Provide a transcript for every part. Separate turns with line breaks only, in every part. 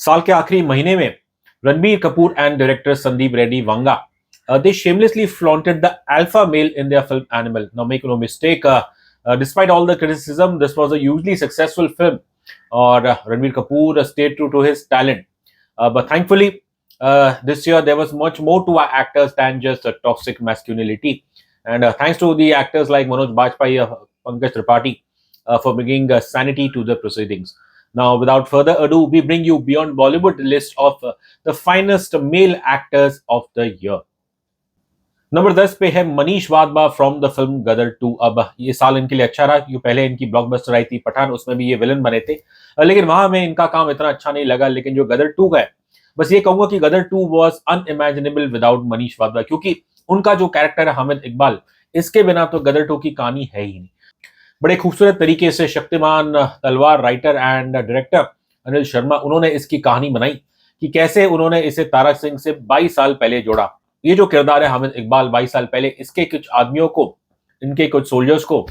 साल के आखिरी महीने में Ranbir Kapoor and director Sandeep Reddy Vanga, they shamelessly flaunted the alpha male in their film Animal. Now, make no mistake, despite all the criticism, this was a hugely successful film, or Ranbir Kapoor stayed true to his talent. But thankfully, this year there was much more to our actors than just toxic masculinity. And thanks to the actors like Manoj Bajpayee, Pankaj Tripathi, for bringing sanity to the proceedings. Now, without further ado, we bring you Beyond Bollywood list of the finest male actors of the year. Number 10 पे है Manish Wadhwa from the film Gadar 2। अब ये साल इनके लिए अच्छा रहा क्योंकि पहले इनकी ब्लॉकबस्टर आई थी पठान, उसमें भी ये विलन बने थे, लेकिन वहां में इनका काम इतना अच्छा नहीं लगा। लेकिन जो गदर 2 है, बस ये कहूंगा कि गदर 2 was unimaginable without Manish Wadhwa, क्योंकि उनका जो कैरेक्टर है हामिद इकबाल, इसके बिना तो गदर 2 की कहानी है ही नहीं। बड़े खूबसूरत तरीके से शक्तिमान तलवार writer and director Anil Sharma, उन्होंने इसकी कहानी बनाई कि कैसे उन्होंने इसे तारक सिंह से 22 साल पहले जोड़ा। ये जो किरदार है हामिद इकबाल 22 साल पहले, इसके कुछ आदमियों को, इनके कुछ सोल्जर्स को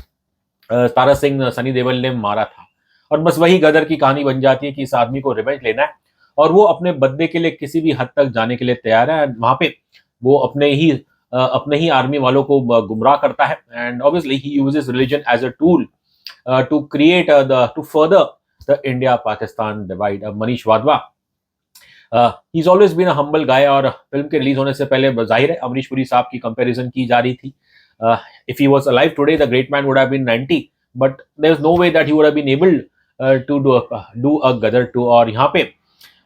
तारक सिंह सनी देओल ने मारा था, और बस वही गदर की कहानी बन जाती है कि इस आदमी को रिवेंज लेना है और वो अपने बदले के लिए किसी भी हद तक जाने के लिए तैयार है। वहां पे वो अपने ही आर्मी वालों को गुमराह करता है, and obviously he uses religion as a tool to create to further the India Pakistan divide. Manish Wadhwa he's always been a humble guy, और फिल्म के रिलीज होने से पहले जाहिर है अमरीश पुरी साहब की कंपैरिजन की जा रही थी। If he was alive today, the great man would have been 90, but there's no way that he would have been able to do a गदर 2। और यहाँ पे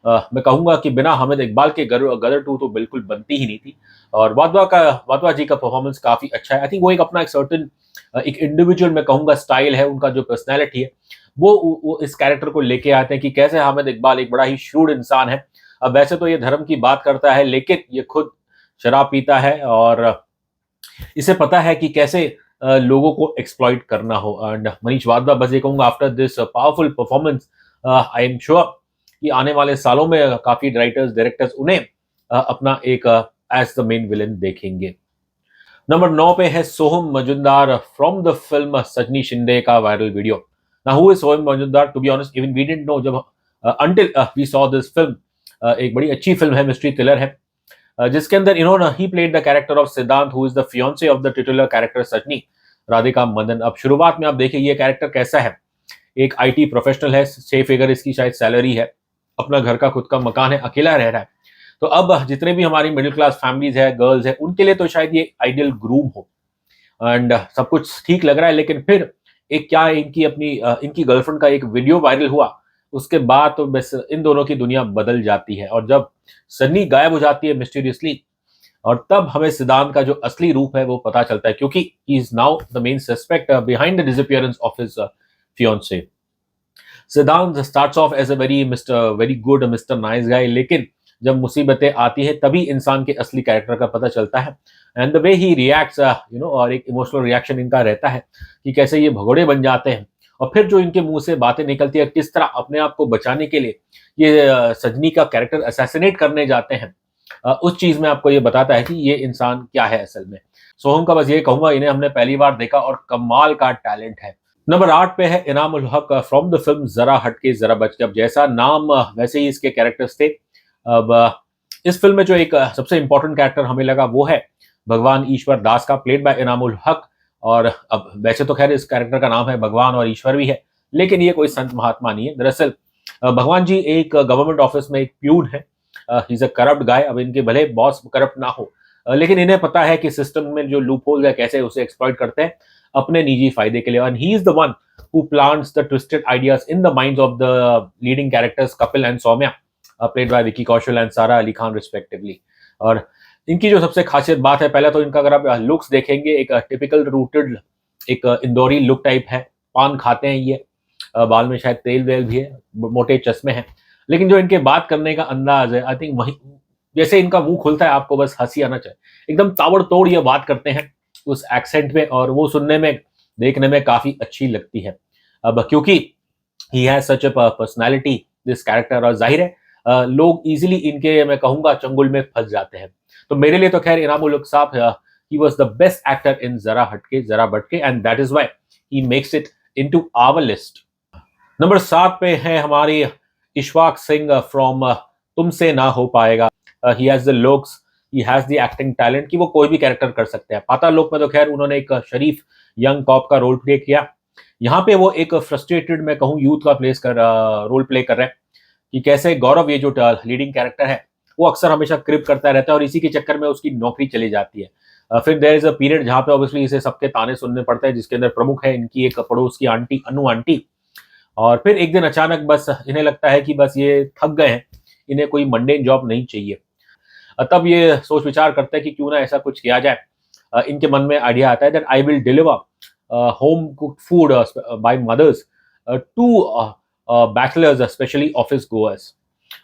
मैं कहूंगा कि बिना हामिद इकबाल के गदर 2 तो बिल्कुल बनती ही नहीं थी। और वाधवा जी का परफॉर्मेंस काफी अच्छा है। आई थिंक वो एक अपना एक सर्टेन एक इंडिविजुअल मैं कहूंगा स्टाइल है, उनका जो पर्सनैलिटी है वो इस कैरेक्टर को लेके आते हैं कि कैसे हामिद इकबाल एक बड़ा ही श्रूड इंसान है। अब वैसे तो ये धर्म की बात करता है, लेकिन ये खुद शराब पीता है और इसे पता है कि कैसे लोगों को एक्सप्लॉइट करना हो। एंड मनीष वाधवा, बस ये कहूंगा, after this powerful performance I am sure कि आने वाले सालों में काफी राइटर्स डायरेक्टर्स उन्हें अपना एक एज द मेन विलन देखेंगे। नंबर 9 पे है Soham Majumdar from the film Sajini Shinde का viral video. Now who is Soham Majumdar? To be honest, even we didn't know जब until we saw this film। एक बड़ी अच्छी फिल्म है, मिस्ट्री थ्रिलर है, जिसके अंदर इन्होंने ही played the character of Siddhant, who is the fiance of the titular character Sajni Radhika Madan. अब शुरुआत में आप देखिए ये कैरेक्टर कैसा है। एक आईटी प्रोफेशनल है, 6 फिगर इसकी शायद सैलरी है, अपना घर का खुद का मकान है, अकेला रह रहा है। तो अब जितने भी हमारी मिडिल क्लास फैमिलीज है, गर्ल्स है, उनके लिए तो शायद ये आइडियल ग्रूम हो, एंड सब कुछ ठीक लग रहा है। लेकिन फिर एक क्या इनकी गर्लफ्रेंड का एक वीडियो वायरल हुआ, उसके बाद तो बस इन दोनों की दुनिया बदल जाती है। और जब सन्नी गायब हो जाती है मिस्टीरियसली, और तब हमें सिद्धांत का जो असली रूप है वो पता चलता है, क्योंकि he is now the main suspect behind the disappearance of his fiance. Siddhant starts off as a very good mister nice guy, लेकिन जब मुसीबतें आती है तभी इंसान के असली कैरेक्टर का पता चलता है। And the way he reacts, और एक इमोशनल रिएक्शन इनका रहता है कि कैसे ये भगोड़े बन जाते हैं, और फिर जो इनके मुंह से बातें निकलती है, किस तरह अपने आप को बचाने के लिए ये सजनी का कैरेक्टर असैसिनेट करने जाते हैं। उस चीज में आपको ये बताता है कि ये इंसान क्या है असल में। सोहम का बस ये कहूंगा, इन्हें हमने पहली बार देखा और कमाल का टैलेंट है। नंबर 8 पे है इनाम ul Haq from the film जरा हटके जरा बचके। अब जैसा नाम वैसे ही इसके कैरेक्टर्स थे। अब इस फिल्म में जो एक सबसे इंपॉर्टेंट कैरेक्टर हमें लगा वो है भगवान ईश्वर दास का, प्लेड बाय इनाम उल हक। और अब वैसे तो खैर इस कैरेक्टर का नाम है भगवान और ईश्वर भी है, लेकिन ये कोई संत महात्मा नहीं है। दरअसल भगवान जी एक गवर्नमेंट ऑफिस में एक प्यून है, ही इज अ करप्ट गाय। अब इनके भले बॉस करप्ट ना हो, लेकिन इन्हें पता है कि सिस्टम में जो लूप होल है कैसे उसे एक्सप्लॉइट करते हैं अपने निजी फायदे के लिए। And he is the one who plants the twisted ideas in the minds of the leading characters Kapil and Saumya, played by Vicky Kaushal and Sara Ali Khan respectively. और इनकी जो सबसे खासियत बात है, पहले तो इनका अगर आप लुक्स देखेंगे, एक टिपिकल रूटेड एक इंदौरी लुक टाइप है। पान खाते हैं ये, बाल में शायद तेल वेल भी है, मोटे चश्मे हैं, लेकिन जो इनके बात करने का अंदाज है, आई थिंक वही जैसे इनका मुंह खुलता है आपको बस हंसी आना चाहिए। एकदम ताबड़तोड़ ये बात करते हैं उस एक्सेंट में, और वो सुनने में देखने में काफी अच्छी लगती है। अब क्योंकि he has such a personality this character, और जाहिर है लोग इजीली इनके मैं कहूंगा चंगुल में फंस जाते हैं। तो मेरे लिए तो खैर इनाम उल हक साहब, he was the best actor in जरा हटके जरा बटके, and that is why he makes it into our list। Number 7 पे है हमारी इशफाक सिंह फ्रॉम तुमसे ना हो पाएगा। He has the looks, he has the acting talent कि वो कोई भी कैरेक्टर कर सकते हैं। पाताल लोक में तो खैर उन्होंने एक शरीफ यंग कॉप का रोल प्ले किया। यहाँ पे वो एक फ्रस्ट्रेटेड मैं कहूँ यूथ का रोल प्ले कर रहे हैं कि कैसे गौरव ये जो लीडिंग कैरेक्टर है वो अक्सर हमेशा क्रिप करता रहता है और इसी के चक्कर में उसकी नौकरी चली जाती है। फिर देयर इज अ पीरियड जहाँ पे ऑब्वियसली इसे सबके ताने सुनने पड़ते हैं, जिसके अंदर प्रमुख है इनकी एक पड़ोस की आंटी, अनु आंटी। और फिर एक दिन अचानक बस इन्हें लगता है कि बस ये थक गए हैं, इन्हें कोई मंडेन जॉब नहीं चाहिए। तब ये सोच विचार करते हैं कि क्यों ना ऐसा कुछ किया जाए। इनके मन में आइडिया आता है that I will deliver home cooked food by mothers to bachelors specially office goers.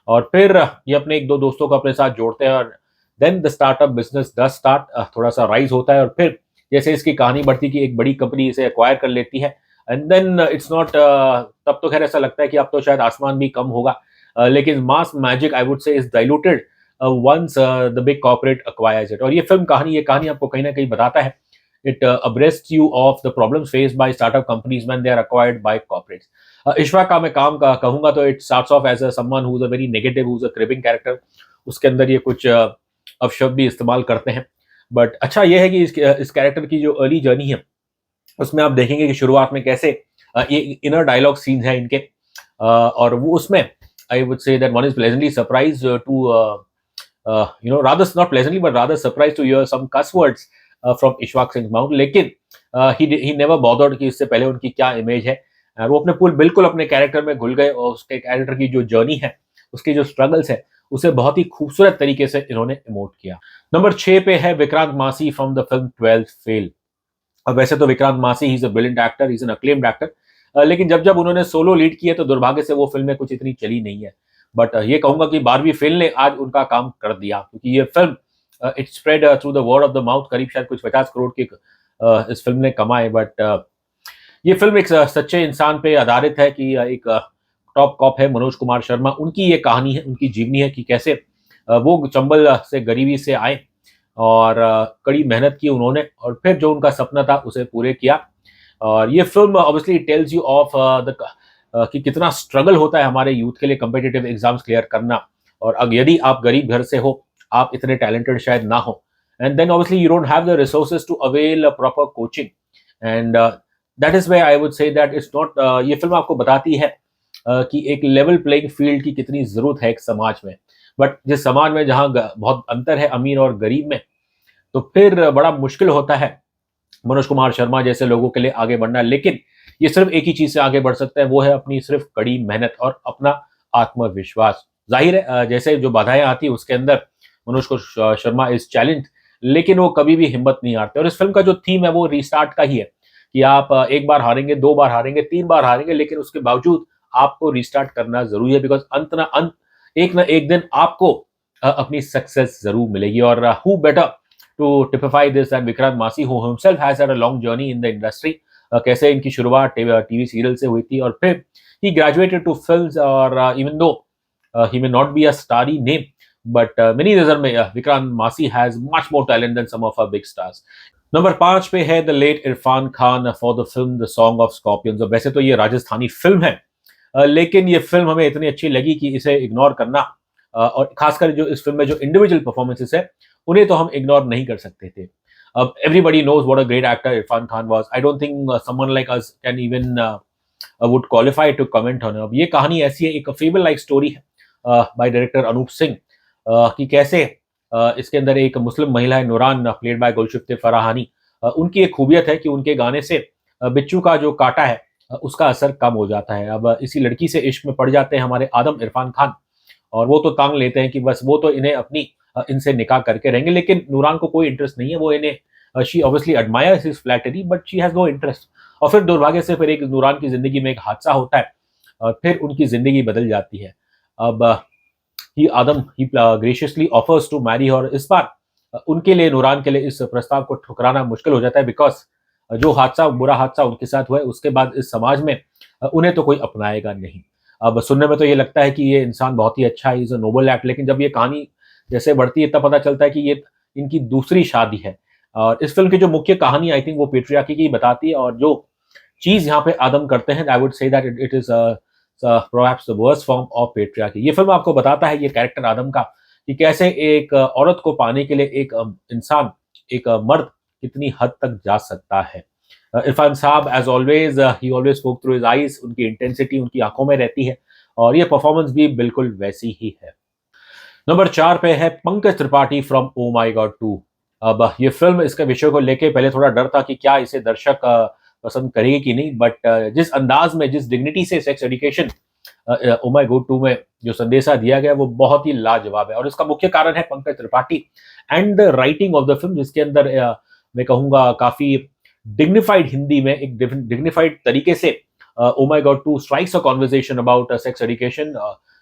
और फिर ये अपने एक दो दोस्तों को अपने साथ जोड़ते हैं और then the startup business does start, थोड़ा सा राइज होता है। और फिर जैसे इसकी कहानी बढ़ती कि एक बड़ी कंपनी इसे एक्वायर कर लेती है एंड देन इट्स नॉट, तब तो खैर ऐसा लगता है कि अब तो शायद आसमान भी कम होगा, लेकिन mass magic I would say is diluted once the big corporate acquires it। और ये कहानी आपको कहीं ना कहीं बताता है, it abreasts you of the problems faced by startup companies when they are acquired by corporates। Ishfaq का मैं काम का कहूंगा तो it starts off as a someone who's a very negative, who's a cribbing character। उसके अंदर ये कुछ अपशब्द भी इस्तेमाल करते हैं, बट अच्छा ये है कि इस कैरेक्टर की जो अर्ली जर्नी है उसमें आप देखेंगे कि शुरुआत में कैसे ये इनर डायलॉग सीन्स हैं इनके, और वो उसमें I would say that one is pleasantly surprise to rather not pleasantly but rather surprised to hear some cuss words from Ishfaq Singh mount. लेकिन he never bothered कि इससे पहले उनकी क्या इमेज है। वो बिल्कुल अपने कैरेक्टर में घुल गए और उसके कैरेक्टर की जो जर्नी है, उसकी जो स्ट्रगल्स है, उसे बहुत ही खूबसूरत तरीके से इन्होंने इमोट किया। नंबर 6 पे है विक्रांत मासी from the film 12th fail. अब वैसे तो विक्रांत मासी he is a brilliant actor, he is an acclaimed actor, लेकिन जब जब उन्होंने सोलो लीड किया तो दुर्भाग्य से वो फिल्में कुछ इतनी चली नहीं है। बट ये कहूंगा कि 12वीं फेल ने आज उनका काम कर दिया, क्योंकि ये film it spread through the word of the mouth. करीब शायद कुछ 50 करोड़ की इस फिल्म ने कमाए। बट ये फिल्म एक सच्चे इंसान पे आधारित है कि एक टॉप कॉप है मनोज कुमार शर्मा, उनकी ये कहानी है, उनकी जीवनी है कि कैसे वो चंबल से गरीबी से आए और कड़ी मेहनत की उन्होंने और फिर जो उनका सपना था उसे पूरे किया। और ये film obviously tells you of the कि कितना स्ट्रगल होता है हमारे यूथ के लिए कम्पिटिटिव एग्जाम्स क्लियर करना। और अब यदि आप गरीब घर से हो, आप इतने टैलेंटेड शायद ना हो, and then obviously you don't have the resources to avail proper coaching, and that is way I would say that it's not, ये फिल्म आपको बताती है कि एक लेवल प्लेइंग फील्ड की कितनी जरूरत है एक समाज में। बट जिस समाज में जहाँ बहुत अंतर है अमीर और गरीब में, तो फिर बड़ा मुश्किल होता है मनोज कुमार शर्मा जैसे लोगों के लिए आगे बढ़ना। लेकिन ये सिर्फ एक ही चीज से आगे बढ़ सकता है, वो है अपनी सिर्फ कड़ी मेहनत और अपना आत्मविश्वास। जाहिर है जैसे जो बाधाएं आती है उसके अंदर मनोज को शर्मा इज चैलेंज, लेकिन वो कभी भी हिम्मत नहीं हारते। और इस फिल्म का जो थीम है वो रिस्टार्ट का ही है कि आप एक बार हारेंगे, 2 बार हारेंगे, 3 बार हारेंगे, लेकिन उसके बावजूद आपको रिस्टार्ट करना जरूरी है, बिकॉज अंत एक ना एक दिन आपको अपनी सक्सेस जरूर मिलेगी। और who better to typify this than Vikrant Massey, who himself has had a long journey in the industry. कैसे इनकी शुरुआत टीवी सीरियल से हुई थी और फिर ही ग्रेजुएटेड टू फिल्म्स। और even though he may not be a starry name, but मेनी नजर में Vikrant Massey has much more talent than some of our big stars. Number 5 पे है the late Irrfan Khan for the film The Song of Scorpions. वैसे तो ये Rajasthani film है, लेकिन ये फिल्म हमें इतनी अच्छी लगी कि इसे इग्नोर करना, और खासकर जो इस फिल्म में जो इंडिविजुअल परफॉर्मेंसेस है उन्हें तो हम इग्नोर नहीं कर सकते थे। अब everybody knows what a great actor Irfan Khan was. I don't think someone like us can even would qualify to comment on it। अब ये कहानी ऐसी है, एक फेबल लाइक स्टोरी है बाय डायरेक्टर अनूप सिंह, कि कैसे इसके अंदर एक मुस्लिम महिला है नूरान, प्लेड बाय गुलशिफ्ते फराहानी। उनकी एक खूबियत है कि उनके गाने से बिच्छू का जो काटा है उसका असर कम हो जाता है। अब इसी लड़की से इश्क में पड़ जाते हैं हमारे आदम इरफान खान, और वो तो तांग लेते हैं कि बस वो तो इन्हें अपनी इनसे निकाह करके रहेंगे, लेकिन नूरान को कोई इंटरेस्ट नहीं है। वो इन्हें she obviously admires his flattery but she has no interest. और फिर दुर्भाग्य से फिर एक नूरान की जिंदगी में एक हादसा होता है और फिर उनकी जिंदगी बदल जाती है। अब ही आदम ही ग्रेशियसली ऑफर्स टू मैरी, और इस बार उनके लिए, नूरान के लिए इस प्रस्ताव को ठुकराना मुश्किल हो जाता है, बिकॉज जो बुरा हादसा उनके साथ हुआ है उसके बाद इस समाज में उन्हें तो कोई अपनाएगा नहीं। अब सुनने में तो ये लगता है कि ये इंसान बहुत ही अच्छा है, इज अ नोबल एक्ट, लेकिन जब ये कहानी जैसे बढ़ती है तब पता चलता है कि ये इनकी दूसरी शादी है। और इस फिल्म की जो मुख्य कहानी आई थिंक वो पेट्रियार्की की बताती है, और जो चीज यहाँ पे आदम करते हैं आई would say that it is perhaps the worst form of patriarchy। ये फिल्म आपको बताता है ये कैरेक्टर आदम का कि कैसे एक औरत को पाने के लिए एक इंसान, एक मर्द कितनी हद तक जा सकता है। Irrfan sahab has always he always spoke through his eyes, उनकी इंटेंसिटी उनकी आंखों में रहती है और ये परफॉर्मेंस भी बिल्कुल वैसी ही है। नंबर 4 पे है Pankaj Tripathi from Oh My God 2। अब ये फिल्म, इसके विषय को लेके पहले थोड़ा डर था कि क्या इसे दर्शक पसंद करेंगे कि नहीं, बट जिस अंदाज में, जिस डिग्निटी से sex education O My God 2 में जो संदेशा दिया गया वो बहुत ही लाजवाब है। और इसका मुख्य कारण है Pankaj Tripathi and the writing of the film, जिसके अंदर मैं कहूँगा काफी डिग्निफाइड हिंदी में एक डिग्निफाइड तरीके से Oh My God 2 strikes a conversation about sex education,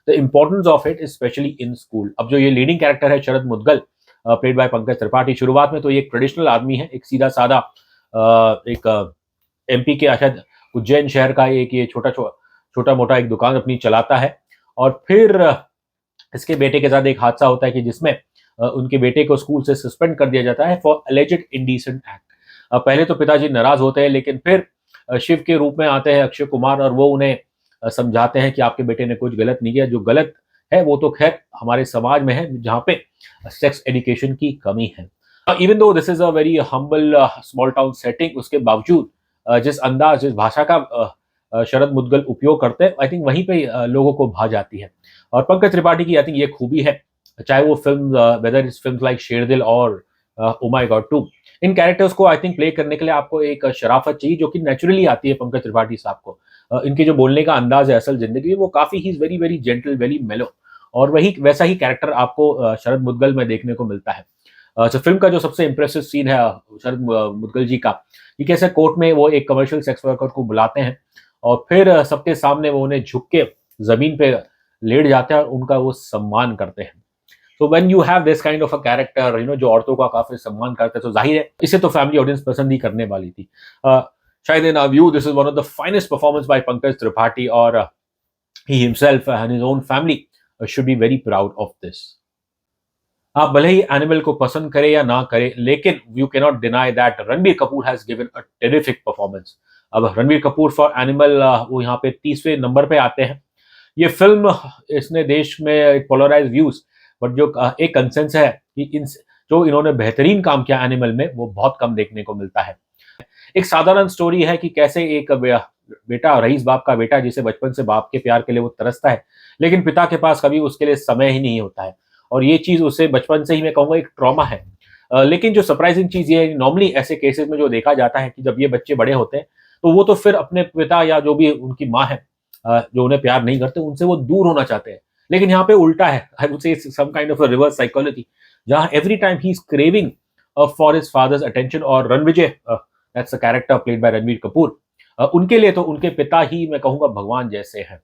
the importance of it specially in school. अब जो ये लीडिंग कैरेक्टर है शरद मुद्गल, प्लेड बाय पंकज त्रिपाठी, शुरुआत में तो ये एक ट्रेडिशनल आदमी है, एक सीधा साधा एक एमपी के शायद उज्जैन शहर का एक ये छोटा मोटा एक दुकान अपनी चलाता है। और फिर इसके बेटे के साथ एक हादसा होता है कि जिसमें उनके बेटे को स्कूल से सस्पेंड कर दिया जाता है फॉर एलिजेड इंडिसेंट एक्ट। पहले तो पिताजी नाराज होते हैं, लेकिन फिर शिव के रूप में आते हैं अक्षय कुमार और वो उन्हें समझाते हैं कि आपके बेटे ने कुछ गलत नहीं किया, जो गलत है वो तो खैर हमारे समाज में है जहाँ पे सेक्स एजुकेशन की कमी है। Even though this is a very humble small town setting, उसके बावजूद जिस अंदाज, जिस भाषा का शरद मुद्गल उपयोग करते हैं, आई थिंक वहीं पे लोगों को भा जाती है। और पंकज त्रिपाठी की आई थिंक ये खूबी है, चाहे वो film whether is film like Sherdil और Oh My God 2, in characters को आई थिंक प्ले करने के लिए आपको एक शराफत चाहिए जो कि नेचुरली आती है पंकज त्रिपाठी साहब को। इनके जो बोलने का अंदाज है असल जिंदगी में वो काफी ही वेरी वेरी जेंटल, वेरी मेलो, और वही वैसा ही कैरेक्टर आपको शरद मुद्गल में देखने को मिलता है। तो फिल्म का जो सबसे इंप्रेसिव सीन है शरद मुद्गल जी का, ये कैसे कोर्ट में वो एक कमर्शियल सेक्स वर्कर को बुलाते हैं और फिर सबके सामने वो उन्हें झुक के जमीन पे लेट जाते हैं और उनका वो सम्मान करते हैं। तो when you have this kind of a character, जो औरतों का काफी सम्मान करते हैं, तो जाहिर है इसे तो फैमिली ऑडियंस पसंद ही करने वाली थी। शायद in our view this is one of the finest performance by Pankaj Tripathi और he himself and his own family should be very proud of this। आप भले ही एनिमल को पसंद करें या ना करें, लेकिन you can not deny that Ranbir Kapoor has given a terrific performance. अब रणबीर कपूर फॉर एनिमल वो यहाँ पे 30वें नंबर पे आते हैं। ये फिल्म, इसने देश में पोलराइज व्यूज, बट जो एक कंसेंस है कि जो इन्होंने बेहतरीन काम किया एनिमल में वो बहुत कम देखने को मिलता है। एक साधारण स्टोरी है कि कैसे एक बेटा, रईस बाप का बेटा, जिसे बचपन से बाप के प्यार के लिए वो तरसता है, लेकिन पिता के पास कभी उसके लिए समय ही नहीं होता है और ये चीज उसे बचपन से ही मैं कहूँगा एक ट्रॉमा है। लेकिन जो सरप्राइजिंग चीज ये है, नॉर्मली ऐसे केसेस में जो देखा जाता है कि जब ये बच्चे बड़े होते हैं तो वो तो फिर अपने पिता या जो भी उनकी माँ है जो उन्हें प्यार नहीं करते, उनसे वो दूर होना चाहते हैं। लेकिन यहाँ पे उल्टा है, I would say some kind of a reverse psychology, जहाँ every time he is craving for his father's attention. और Ranvijay, that's a character played by Ranbir Kapoor, उनके लिए तो उनके पिता ही मैं कहूँगा भगवान जैसे हैं।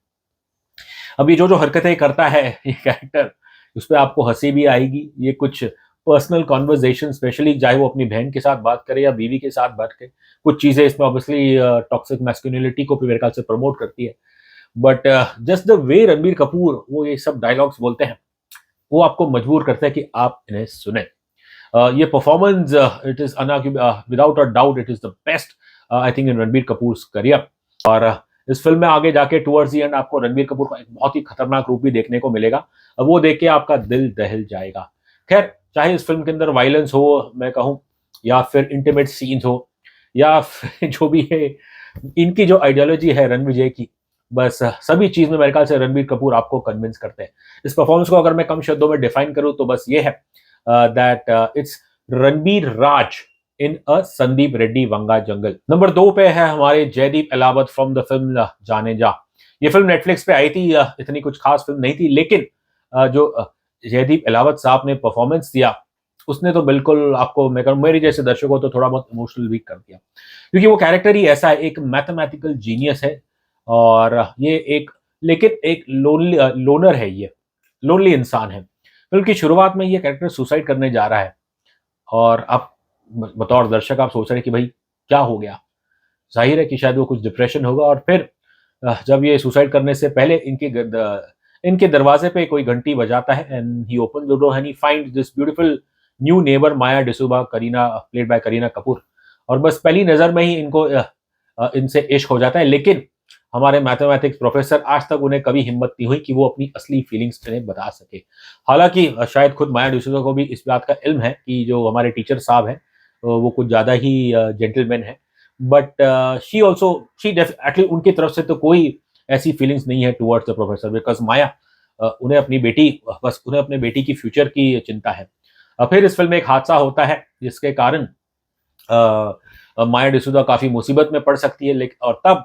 अब ये जो हरकतें करता है ये कैरेक्टर, उस पर आपको हंसी भी आएगी। ये कुछ पर्सनल कॉन्वर्जेशन, स्पेशली चाहे वो अपनी बहन के साथ बात करे या बीवी के साथ बात करे, कुछ चीजें इसमें ऑब्वियसली टॉक्सिक मैस्कुलिनिटी को भी मेरे ख्याल से प्रमोट करती है। But just the way Ranbir Kapoor वो ये सब डायलॉग्स बोलते हैं, वो आपको मजबूर करता है कि आप इन्हें सुने। ये performance, it is without a doubt it is the best I think in Ranbir Kapoor career. और इस फिल्म में आगे जाके टुवर्ड्स द एंड आपको रणबीर कपूर का एक बहुत ही खतरनाक रूप भी देखने को मिलेगा, वो देख के आपका दिल दहल जाएगा। खैर, चाहे इस फिल्म के अंदर वायलेंस हो मैं कहूँ, या फिर इंटीमेट सीन्स हो, या फिर जो भी है, इनकी जो आइडियोलॉजी है रणविजय की, बस सभी चीज में मेरे ख्याल से रणबीर कपूर आपको कन्विंस करते हैं। इस परफॉर्मेंस को अगर मैं कम शब्दों में डिफाइन करूं तो बस ये है that it's Ranbir raj in a Sandeep Reddy Vanga jungle. Number 2 पे है हमारे Jaideep Ahlawat from the film Jaane Jaan. ये फिल्म नेटफ्लिक्स पे आई थी, इतनी कुछ खास फिल्म नहीं थी, लेकिन जो जयदीप अलावत साहब ने परफॉर्मेंस दिया उसने तो बिल्कुल आपको, मैं कहूँ मेरे जैसे दर्शकों तो थोड़ा बहुत इमोशनल वीक कर दिया, क्योंकि वो कैरेक्टर ही ऐसा है, एक मैथमेटिकल जीनियस है और ये एक, लेकिन एक लोनर है, ये लोनली इंसान है। फिल्म की शुरुआत में ये कैरेक्टर सुसाइड करने जा रहा है और आप बतौर दर्शक आप सोच रहे हैं कि भाई क्या हो गया, जाहिर है कि शायद वो कुछ डिप्रेशन होगा। और फिर जब ये सुसाइड करने से पहले इनके दरवाजे पे कोई घंटी बजाता है and he open the door and he find this beautiful new neighbour Maya D'Souza, Kareena played by Kareena Kapoor. और बस पहली नजर में ही इनको इनसे इश्क हो जाता है, लेकिन हमारे मैथमेटिक्स प्रोफेसर आज तक उन्हें कभी हिम्मत नहीं हुई कि वो अपनी असली फीलिंग्स इन्हें बता सके। हालाँकि शायद खुद माया डिसूज़ा को भी इस बात का इल्म है कि जो हमारे टीचर साहब हैं वो कुछ ज़्यादा ही जेंटलमैन हैं। But she also she def actually उनकी तरफ से तो कोई ऐसी फीलिंग्स नहीं है towards the professor because Maya उन्हें अपनी बेटी बस उन्हें अपने बेटी की फ्यूचर की चिंता है। फिर इस फ़िल्म में एक हादसा होता है जिसके कारण माया डिसूज़ा काफ़ी मुसीबत में पड़ सकती है लेक और तब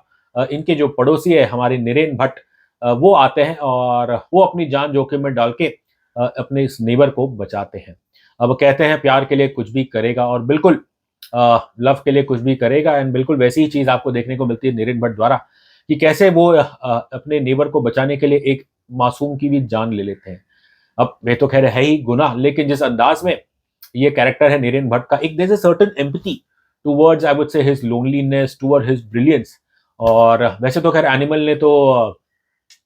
इनके जो पड़ोसी है हमारे नीरेन भट्ट वो आते हैं और वो अपनी जान जोखिम में डाल के अपने इस नेबर को बचाते हैं। अब कहते हैं प्यार के लिए कुछ भी करेगा और बिल्कुल लव के लिए कुछ भी करेगा एंड बिल्कुल वैसी ही चीज़ आपको देखने को मिलती है नीरेन भट्ट द्वारा कि कैसे वो अपने नेबर को बचाने के लिए एक मासूम की भी जान ले लेते हैं। अब वे तो ख़ैर है ही गुनाह लेकिन जिस अंदाज़ में ये कैरेक्टर है नीरेन भट्ट का एक there is a certain empathy towards I would say his loneliness, toward his brilliance और वैसे तो ख़ैर एनिमल ने तो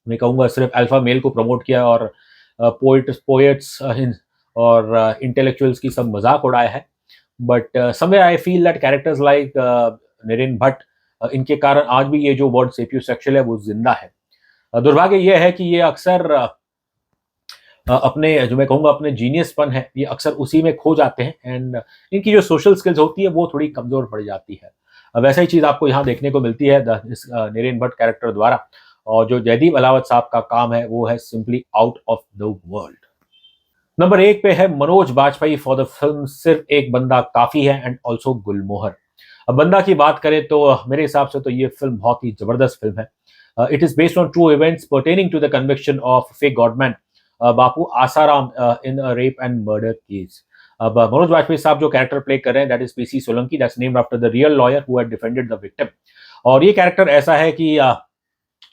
मैं कहूँगा सिर्फ़ अल्फ़ा मेल को प्रमोट किया और पोएट्स और इंटेलेक्चुअल्स की सब मज़ाक उड़ाया है। But somewhere I feel that characters like Naren Bhatt इनके कारण आज भी ये जो वर्ड सेपियोसेक्सुअल है वो ज़िंदा है। दुर्भाग्य ये है कि ये अक्सर अपने जो मैं कहूँगा अपने जीनियसपन है, ये अक्सर उसी में खो जाते हैं एंड इनकी जो सोशल स्किल्स होती है वो थोड़ी कमज़ोर पड़ जाती है। वैसा ही चीज़ आपको यहाँ देखने को मिलती है इस नरेन भट्ट कैरेक्टर द्वारा और जो जयदीप अलावत साहब का काम है वो है simply out of the world. Number 1 पे है Manoj Bajpayee for the film Sirf Ek बंदा काफ़ी है एंड ऑल्सो गुलमोहर। अब बंदा की बात करें तो मेरे हिसाब से तो ये फिल्म बहुत ही ज़बरदस्त फिल्म है। It is based on true events pertaining to the conviction of fake godman Bapu Asaram in a rape and murder case. अब मनोज बाजपेयी साहब जो कैरेक्टर प्ले कर रहे हैं that is PC Solanki that's named after the real lawyer who had defended the victim. और ये character ऐसा है कि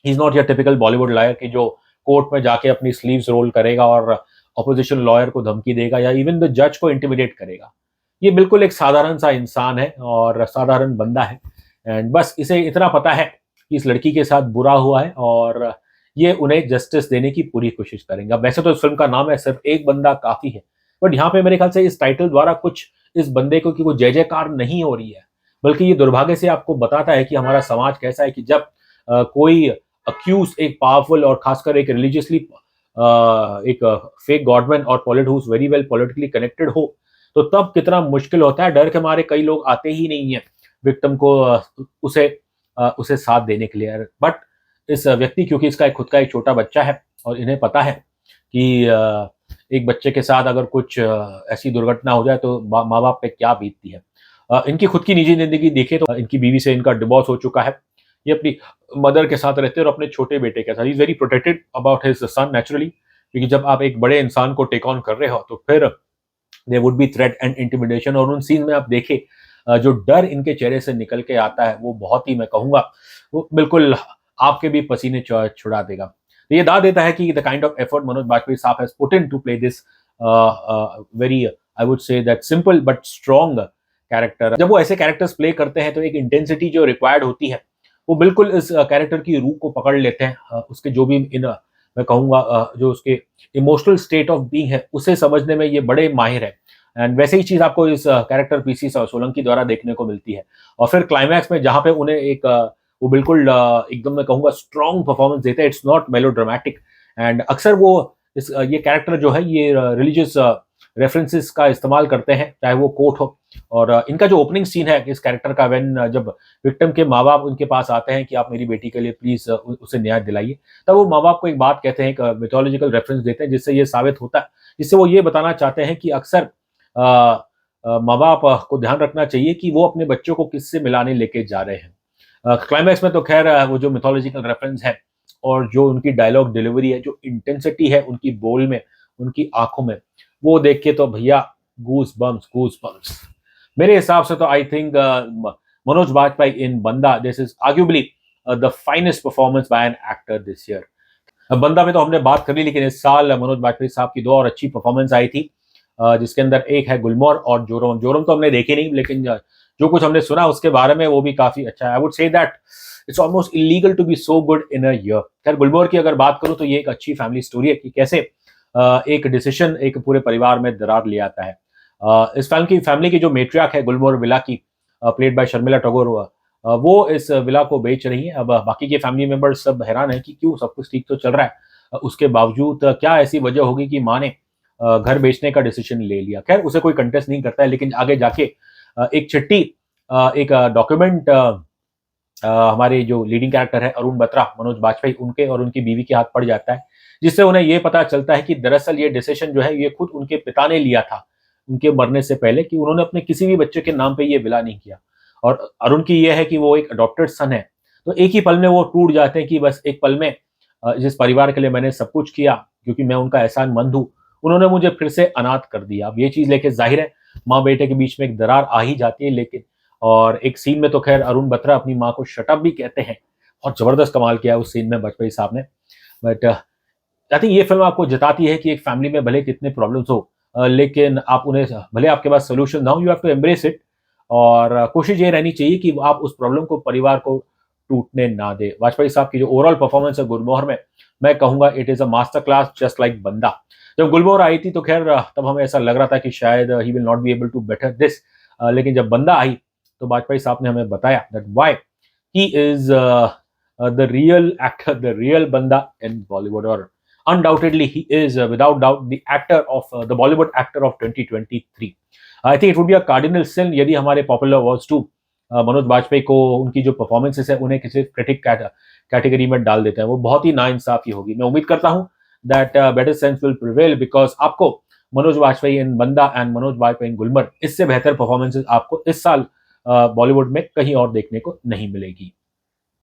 he is not your typical Bollywood lawyer कि जो कोर्ट में जाके अपनी स्लीव्स रोल करेगा और अपोजिशन लॉयर को धमकी देगा या इवन द जज को इंटिमिडेट करेगा। ये बिल्कुल एक साधारण सा इंसान है और साधारण बंदा है एंड बस इसे इतना पता है कि इस लड़की के साथ बुरा हुआ है और ये उन्हें जस्टिस देने की पूरी कोशिश करेंगे। अब वैसे तो इस फिल्म का नाम है सिर्फ एक बंदा काफ़ी है, बट यहाँ पे मेरे ख्याल से इस टाइटल द्वारा कुछ इस बंदे को की कोई जय-जयकार नहीं हो रही है, बल्कि ये दुर्भाग्य से आपको बताता है कि हमारा समाज कैसा है कि जब कोई अक्यूज़ एक पावरफुल और खासकर एक रिलिजियसली एक फेक गॉडमैन और polit who is very well politically connected हो, तो तब कितना मुश्किल होता है, डर के मारे कई लोग आते ही नहीं हैं विक्टिम को उसे उसे साथ देने के लिए। बट इस व्यक्ति क्योंकि इसका एक खुद का एक छोटा बच्चा है और इन्हें पता है कि एक बच्चे के साथ अगर कुछ ऐसी दुर्घटना हो जाए तो माँ-बाप पे क्या बीतती है। इनकी खुद की निजी ज़िंदगी देखें तो इनकी बीवी से इनका डिवोर्स हो चुका है। ये अपनी मदर के साथ रहते हैं और अपने छोटे बेटे के साथ। He is very protected about his son naturally क्योंकि जब आप एक बड़े इंसान को टेक ऑन कर रहे हो तो फिर there would be threat and intimidation और उन सीन में आप देखें जो डर इनके चेहरे से निकल के आता है वो बहुत ही मैं कहूँगा वो बिल्कुल आपके भी पसीने छुड़ा देगा। तो ये दाद देता है कि the kind of effort Manoj Bajpayee sahab has put in to play this very I would say that simple but strong character. जब वो ऐसे कैरेक्टर्स प्ले करते हैं तो एक इंटेंसिटी जो रिक्वायर्ड होती है वो बिल्कुल इस कैरेक्टर की रूह को पकड़ लेते हैं। उसके जो भी मैं कहूँगा जो उसके इमोशनल स्टेट ऑफ बीइंग है उसे समझने में ये बड़े माहिर है एंड वैसे ही चीज़ आपको इस कैरेक्टर पीसी सोलंकी द्वारा देखने को मिलती है। और फिर क्लाइमैक्स में जहाँ पे उन्हें एक वो बिल्कुल एकदम मैं कहूँगा स्ट्रॉन्ग परफॉर्मेंस देते हैं। इट्स नॉट मेलोड्रामेटिक एंड अक्सर वो ये कैरेक्टर जो है ये रिलीजियस रेफरेंसेस का इस्तेमाल करते हैं चाहे वो कोर्ट हो। और इनका जो ओपनिंग सीन है इस कैरेक्टर का व्हेन जब विक्टिम के माँ-बाप उनके पास आते हैं कि आप मेरी बेटी के लिए प्लीज़ उसे न्याय दिलाइए, तब वो माँ-बाप को एक बात कहते हैं, एक मिथोलॉजिकल रेफरेंस देते हैं जिससे ये साबित होता है, जिससे वो ये बताना चाहते हैं कि अक्सर माँ-बाप को ध्यान रखना चाहिए कि वो अपने बच्चों को किससे मिलाने लेके जा रहे हैं। क्लाइमैक्स में तो खैर वो जो मिथोलॉजिकल रेफरेंस है और जो उनकी डायलॉग डिलीवरी है, जो इंटेंसिटी है उनकी बोल में, उनकी आँखों में, वो देख के तो भैया गूज़ बम्प्स। मेरे हिसाब से तो I think Manoj Bajpayee in Bandaa this is arguably the finest performance by an actor this year. अब बंदा में तो हमने बात कर ली लेकिन इस साल मनोज बाजपेयी साहब की 2 और अच्छी परफॉर्मेंस आई थी जिसके अंदर एक है गुलमोहर और जोरम। जोरम तो हमने देखी नहीं लेकिन जो कुछ हमने सुना उसके बारे में वो भी काफ़ी अच्छा है। I would say that it's almost illegal to be so good in a year. खैर गुलमोहर की अगर बात करूँ तो ये एक अच्छी फैमिली स्टोरी है कि कैसे एक डिसीजन एक पूरे परिवार में दरार ले आता है। इस फिल्म की फैमिली की जो मैट्रियार्क है गुलमोहर विला की प्लेड बाय शर्मिला टैगोर वो इस विला को बेच रही हैं। अब बाकी के फैमिली मेंबर्स सब हैरान हैं कि क्यों, सब कुछ ठीक तो चल रहा है, उसके बावजूद क्या ऐसी वजह होगी कि माँ ने घर बेचने का डिसीजन ले लिया। खैर उसे कोई कंटेस्ट नहीं करता है, लेकिन आगे जाके एक चिट्ठी, एक डॉक्यूमेंट हमारे जो लीडिंग कैरेक्टर है अरुण बत्रा, मनोज बाजपेयी, उनके और उनकी बीवी के हाथ पड़ जाता है, जिससे उन्हें ये पता चलता है कि दरअसल ये डिसीजन जो है ये खुद उनके पिता ने लिया था उनके मरने से पहले, कि उन्होंने अपने किसी भी बच्चे के नाम पे ये विला नहीं किया। और अरुण की ये है कि वो एक अडॉप्टेड सन है, तो एक ही पल में वो टूट जाते हैं कि बस एक पल में जिस परिवार के लिए मैंने सब कुछ किया, क्योंकि मैं उनका एहसानमंद हूँ, उन्होंने मुझे फिर से अनाथ कर दिया। अब ये चीज़ लेके जाहिर है माँ बेटे के बीच में एक दरार आ ही जाती है, लेकिन और एक सीन में तो खैर अरुण बत्रा अपनी माँ को शट अप भी कहते हैं। बहुत ज़बरदस्त कमाल किया उस सीन में वाजपेयी साहब ने। बट आई थिंक ये फ़िल्म आपको जताती है कि एक फैमिली में भले कितने प्रॉब्लम्स हो, लेकिन आप उन्हें, भले आपके पास सॉल्यूशन ना हो, you have to embrace it. और कोशिश ये रहनी चाहिए कि आप उस प्रॉब्लम को, परिवार को टूटने ना दें। वाजपेयी साहब की जो ओवरऑल परफॉर्मेंस है गुलमोहर में, मैं कहूँगा it is a master class just like बंदा। जब गुलमोहर आई थी तो खैर तब हमें ऐसा लग रहा था कि शायद he will not be able to better this, लेकिन जब बंदा आई तो वाजपेयी साहब ने हमें बताया that why he is the real actor, the real banda in Bollywood, or undoubtedly he is, without doubt, the actor of the Bollywood actor of 2023. I think it would be a cardinal sin यदि हमारे popular awards to Manoj Bajpayee को उनकी जो performances है उन्हें किसी critic category में डाल देते हैं, वो बहुत ही नाइंसाफी होगी। मैं उम्मीद करता हूँ that better sense will prevail, because आपको मनोज बाजपेयी इन बंदा एंड मनोज बाजपेयी इन गुलमर्ग, इससे बेहतर परफॉर्मेंसेस आपको इस साल बॉलीवुड में कहीं और देखने को नहीं मिलेगी।